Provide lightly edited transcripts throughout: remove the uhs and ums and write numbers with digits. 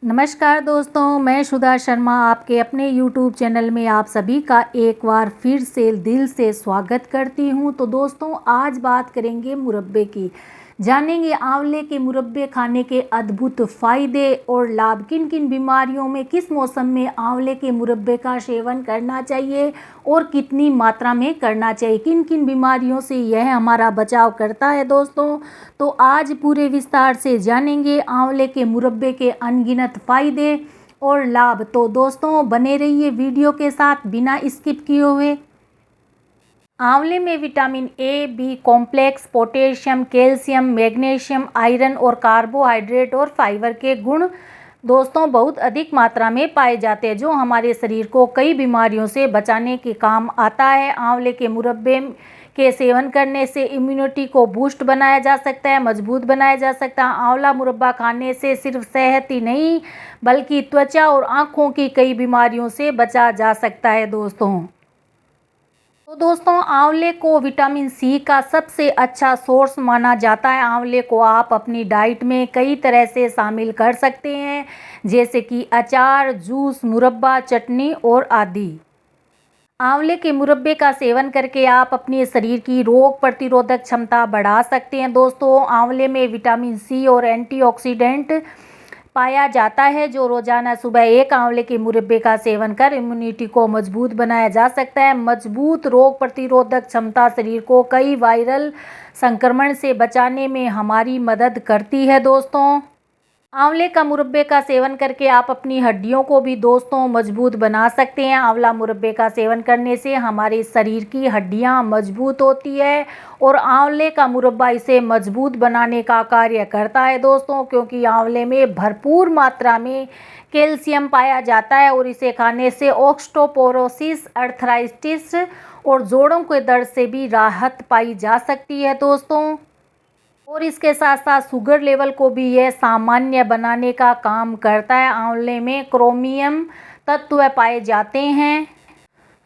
नमस्कार दोस्तों, मैं सुधा शर्मा आपके अपने YouTube चैनल में आप सभी का एक बार फिर से दिल से स्वागत करती हूं। तो दोस्तों, आज बात करेंगे मुरब्बे की। जानेंगे आंवले के मुरब्बे खाने के अद्भुत फ़ायदे और लाभ। किन किन बीमारियों में किस मौसम में आंवले के मुरब्बे का सेवन करना चाहिए और कितनी मात्रा में करना चाहिए, किन किन बीमारियों से यह हमारा बचाव करता है दोस्तों। तो आज पूरे विस्तार से जानेंगे आंवले के मुरब्बे के अनगिनत फ़ायदे और लाभ। तो दोस्तों, बने रहिए वीडियो के साथ बिना स्किप किए हुए। आंवले में vitamin A, B complex, potassium, calcium, magnesium, iron और कार्बोहाइड्रेट और फाइबर के गुण दोस्तों बहुत अधिक मात्रा में पाए जाते हैं, जो हमारे शरीर को कई बीमारियों से बचाने के काम आता है। आंवले के मुरब्बे के सेवन करने से इम्यूनिटी को बूस्ट बनाया जा सकता है, मजबूत बनाया जा सकता है। आंवला मुरब्बा खाने से सिर्फ सेहत ही नहीं बल्कि त्वचा और आँखों की कई बीमारियों से बचा जा सकता है दोस्तों। तो दोस्तों, आंवले को विटामिन सी का सबसे अच्छा सोर्स माना जाता है। आंवले को आप अपनी डाइट में कई तरह से शामिल कर सकते हैं, जैसे कि अचार, जूस, मुरब्बा, चटनी और आदि। आंवले के मुरब्बे का सेवन करके आप अपने शरीर की रोग प्रतिरोधक क्षमता बढ़ा सकते हैं दोस्तों। आंवले में विटामिन सी और एंटीऑक्सीडेंट पाया जाता है, जो रोजाना सुबह एक आंवले के मुरब्बे का सेवन कर इम्यूनिटी को मजबूत बनाया जा सकता है। मजबूत रोग प्रतिरोधक क्षमता शरीर को कई वायरल संक्रमण से बचाने में हमारी मदद करती है दोस्तों। आंवले का मुरब्बे का सेवन करके आप अपनी हड्डियों को भी दोस्तों मजबूत बना सकते हैं। आंवला मुरब्बे का सेवन करने से हमारे शरीर की हड्डियां मजबूत होती है और आंवले का मुरब्बा इसे मजबूत बनाने का कार्य करता है दोस्तों, क्योंकि आंवले में भरपूर मात्रा में कैल्शियम पाया जाता है और इसे खाने से ऑस्टियोपोरोसिस, अर्थराइटिस और जोड़ों के दर्द से भी राहत पाई जा सकती है दोस्तों। और इसके साथ साथ शुगर लेवल को भी यह सामान्य बनाने का काम करता है। आंवले में क्रोमियम तत्व पाए जाते हैं,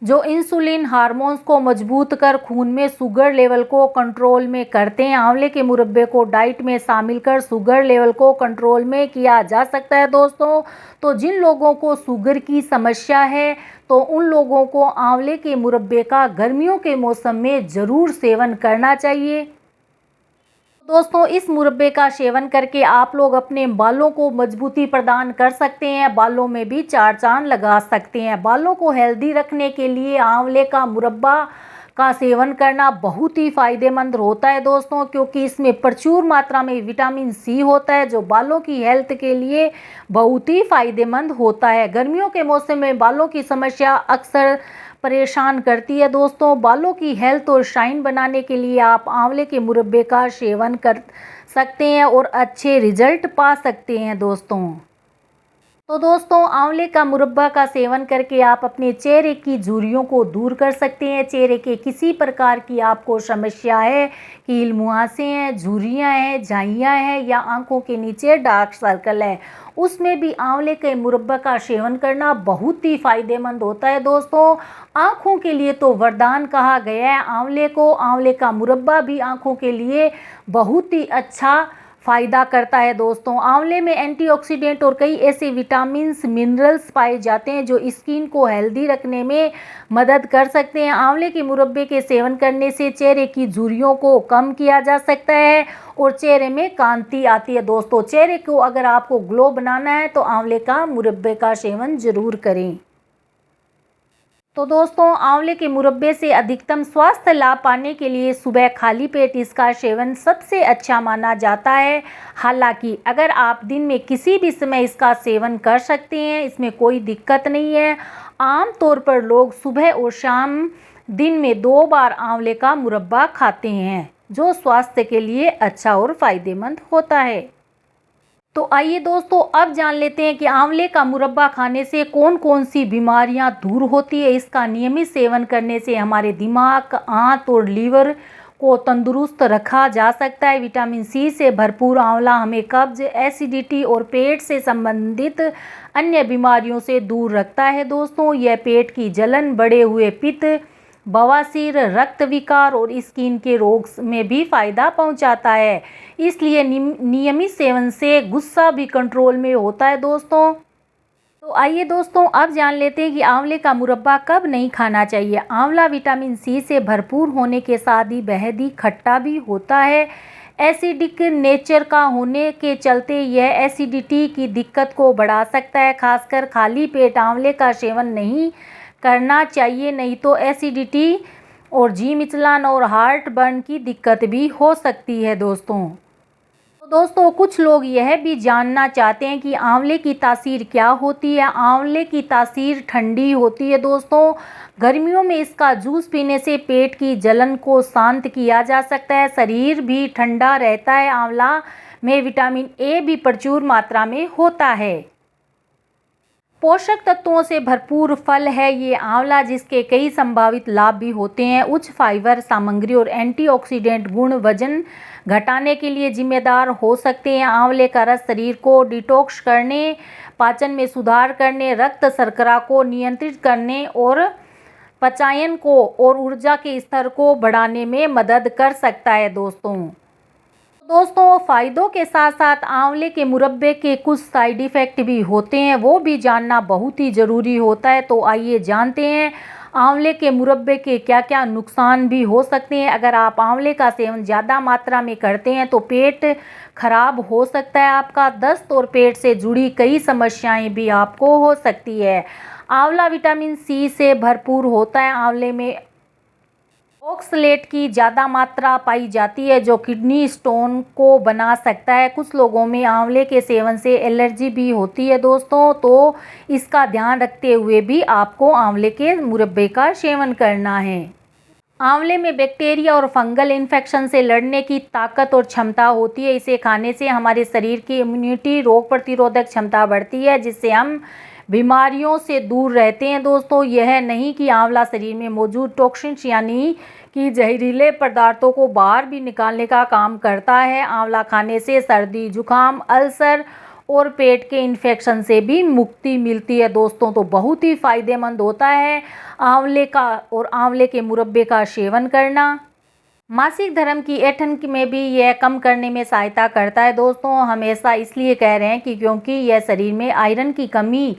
जो इंसुलिन हार्मोन्स को मजबूत कर खून में शुगर लेवल को कंट्रोल में करते हैं। आंवले के मुरब्बे को डाइट में शामिल कर शुगर लेवल को कंट्रोल में किया जा सकता है दोस्तों। तो जिन लोगों को शुगर की समस्या है, तो उन लोगों को आंवले के मुरब्बे का गर्मियों के मौसम में ज़रूर सेवन करना चाहिए दोस्तों। इस मुरब्बे का सेवन करके आप लोग अपने बालों को मजबूती प्रदान कर सकते हैं, बालों में भी चार चांद लगा सकते हैं। बालों को हेल्दी रखने के लिए आंवले का मुरब्बा का सेवन करना बहुत ही फायदेमंद होता है दोस्तों, क्योंकि इसमें प्रचुर मात्रा में विटामिन सी होता है, जो बालों की हेल्थ के लिए बहुत ही फायदेमंद होता है। गर्मियों के मौसम में बालों की समस्या अक्सर परेशान करती है दोस्तों। बालों की हेल्थ और शाइन बनाने के लिए आप आंवले के मुरब्बे का सेवन कर सकते हैं और अच्छे रिजल्ट पा सकते हैं दोस्तों। तो दोस्तों, आंवले का मुरब्बा का सेवन करके आप अपने चेहरे की झुर्रियों को दूर कर सकते हैं। चेहरे के किसी प्रकार की आपको समस्या है, कील मुहासे हैं, झुर्रियाँ हैं, झाइयाँ हैं या आंखों के नीचे डार्क सर्कल है, उसमें भी आंवले के मुरब्बा का सेवन करना बहुत ही फायदेमंद होता है दोस्तों। आंखों के लिए तो वरदान कहा गया है आंवले को। आंवले का मुरब्बा भी आंखों के लिए बहुत ही अच्छा फ़ायदा करता है दोस्तों। आंवले में एंटीऑक्सीडेंट और कई ऐसे विटामिन्स, मिनरल्स पाए जाते हैं, जो स्किन को हेल्दी रखने में मदद कर सकते हैं। आंवले के मुरब्बे के सेवन करने से चेहरे की झुर्रियों को कम किया जा सकता है और चेहरे में कांति आती है दोस्तों। चेहरे को अगर आपको ग्लो बनाना है तो आंवले का मुरब्बे का सेवन ज़रूर करें। तो दोस्तों, आंवले के मुरब्बे से अधिकतम स्वास्थ्य लाभ पाने के लिए सुबह खाली पेट इसका सेवन सबसे अच्छा माना जाता है। हालांकि अगर आप दिन में किसी भी समय इसका सेवन कर सकते हैं, इसमें कोई दिक्कत नहीं है। आमतौर पर लोग सुबह और शाम दिन में 2 बार आंवले का मुरब्बा खाते हैं, जो स्वास्थ्य के लिए अच्छा और फायदेमंद होता है। तो आइए दोस्तों, अब जान लेते हैं कि आंवले का मुरब्बा खाने से कौन कौन सी बीमारियां दूर होती है। इसका नियमित सेवन करने से हमारे दिमाग, आंत और लीवर को तंदुरुस्त रखा जा सकता है। विटामिन सी से भरपूर आंवला हमें कब्ज, एसिडिटी और पेट से संबंधित अन्य बीमारियों से दूर रखता है दोस्तों। यह पेट की जलन, बढ़े हुए पित्त, बवासीर, रक्त विकार और स्किन के रोग में भी फ़ायदा पहुंचाता है। इसलिए नियमित सेवन से गुस्सा भी कंट्रोल में होता है दोस्तों। तो आइए दोस्तों अब जान लेते हैं कि आंवले का मुरब्बा कब नहीं खाना चाहिए। आंवला विटामिन सी से भरपूर होने के साथ ही बेहद ही खट्टा भी होता है। एसिडिक नेचर का होने के चलते यह एसिडिटी की दिक्कत को बढ़ा सकता है। खासकर खाली पेट आंवले का सेवन नहीं करना चाहिए, नहीं तो एसिडिटी और जी मिचलान और हार्ट बर्न की दिक्कत भी हो सकती है दोस्तों। तो दोस्तों कुछ लोग यह भी जानना चाहते हैं कि आंवले की तासीर क्या होती है। आंवले की तासीर ठंडी होती है दोस्तों। गर्मियों में इसका जूस पीने से पेट की जलन को शांत किया जा सकता है, शरीर भी ठंडा रहता है। आंवला में विटामिन ए भी प्रचुर मात्रा में होता है। पोषक तत्वों से भरपूर फल है ये आंवला, जिसके कई संभावित लाभ भी होते हैं। उच्च फाइबर सामग्री और एंटीऑक्सीडेंट गुण वजन घटाने के लिए जिम्मेदार हो सकते हैं। आंवले का रस शरीर को डिटॉक्स करने, पाचन में सुधार करने, रक्त शर्करा को नियंत्रित करने और पचायन को और ऊर्जा के स्तर को बढ़ाने में मदद कर सकता है दोस्तों फ़ायदों के साथ साथ आंवले के मुरब्बे के कुछ साइड इफ़ेक्ट भी होते हैं, वो भी जानना बहुत ही ज़रूरी होता है। तो आइए जानते हैं आंवले के मुरब्बे के क्या क्या नुकसान भी हो सकते हैं। अगर आप आंवले का सेवन ज़्यादा मात्रा में करते हैं तो पेट खराब हो सकता है आपका। दस्त और पेट से जुड़ी कई समस्याएं भी आपको हो सकती है। आंवला विटामिन सी से भरपूर होता है। आंवले में ऑक्सलेट की ज़्यादा मात्रा पाई जाती है जो किडनी स्टोन को बना सकता है। कुछ लोगों में आंवले के सेवन से एलर्जी भी होती है दोस्तों, तो इसका ध्यान रखते हुए भी आपको आंवले के मुरब्बे का सेवन करना है। आंवले में बैक्टीरिया और फंगल इन्फेक्शन से लड़ने की ताकत और क्षमता होती है। इसे खाने से हमारे शरीर की इम्यूनिटी, रोग प्रतिरोधक क्षमता बढ़ती है, जिससे हम बीमारियों से दूर रहते हैं दोस्तों। यह नहीं कि आंवला शरीर में मौजूद टॉक्सिन्स यानी कि जहरीले पदार्थों को बाहर भी निकालने का काम करता है। आंवला खाने से सर्दी, जुकाम, अल्सर और पेट के इन्फेक्शन से भी मुक्ति मिलती है दोस्तों। तो बहुत ही फ़ायदेमंद होता है आंवले का और आंवले के मुरब्बे का सेवन करना। मासिक धर्म की ऐंठन में भी यह कम करने में सहायता करता है दोस्तों। हमेशा इसलिए कह रहे हैं कि क्योंकि यह शरीर में आयरन की कमी,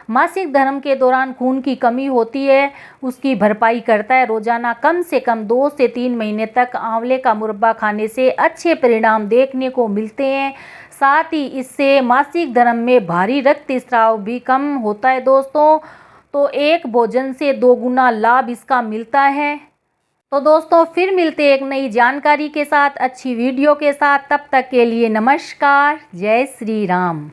मासिक धर्म के दौरान खून की कमी होती है, उसकी भरपाई करता है। रोजाना कम से कम 2 से 3 महीने तक आंवले का मुरब्बा खाने से अच्छे परिणाम देखने को मिलते हैं। साथ ही इससे मासिक धर्म में भारी रक्तस्राव भी कम होता है दोस्तों। तो एक भोजन से 2 गुना लाभ इसका मिलता है। तो दोस्तों फिर मिलते एक नई जानकारी के साथ, अच्छी वीडियो के साथ। तब तक के लिए नमस्कार, जय श्री राम।